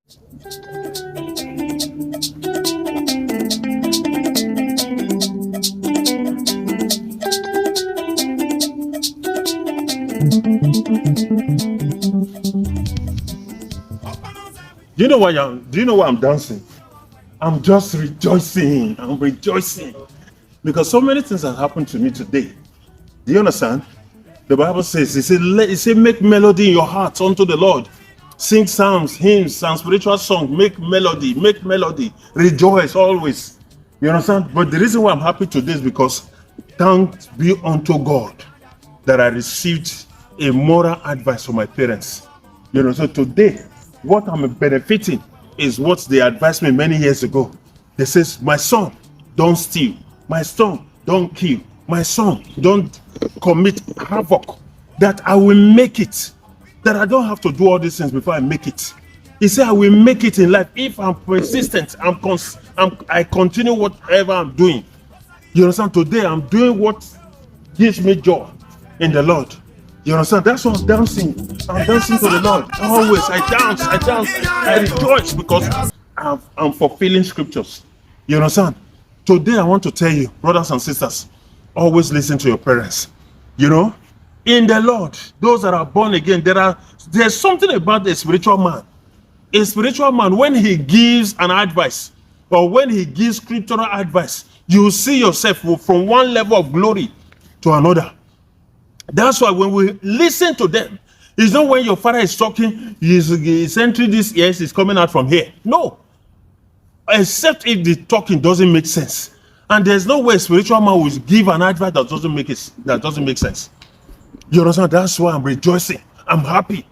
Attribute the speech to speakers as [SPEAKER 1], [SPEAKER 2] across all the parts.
[SPEAKER 1] Do you know why I'm dancing? I'm just rejoicing. I'm rejoicing because so many things have happened to me today. Do you understand? The Bible says, it said, make melody in your heart unto the Lord. Sing psalms, hymns, and spiritual songs. Make melody. Rejoice always. You understand? But the reason why I'm happy today is because thanks be unto God that I received a moral advice from my parents. You know, so today, what I'm benefiting is what they advised me many years ago. They says, my son, don't steal. My son, don't kill. My son, don't commit havoc. That I will make it. That I don't have to do all these things before I make it. He said, I will make it in life if I'm persistent. I continue whatever I'm doing. You understand? Today, I'm doing what gives me joy in the Lord. You understand? That's why I'm dancing. I'm dancing to the Lord. Always. I dance. I rejoice because I'm fulfilling scriptures. You understand? Today I want to tell you, brothers and sisters, always listen to your parents. You know, in the Lord, those that are born again, there's something about a spiritual man. A spiritual man, when he gives an advice or when he gives scriptural advice, you see yourself from one level of glory to another. That's why when we listen to them, it's not when your father is talking, he's entering this ears, he's coming out from here. No. Except if the talking doesn't make sense. And there's no way a spiritual man will give an advice that doesn't make sense. You understand? That's why I'm rejoicing. I'm happy.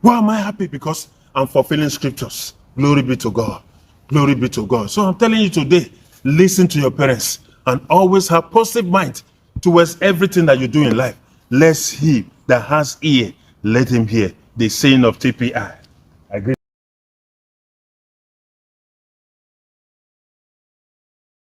[SPEAKER 1] Why am I happy? Because I'm fulfilling scriptures. Glory be to God. Glory be to God. So I'm telling you today, listen to your parents and always have positive mind towards everything that you do in life. Lest he that has ear, let him hear. The saying of TPI.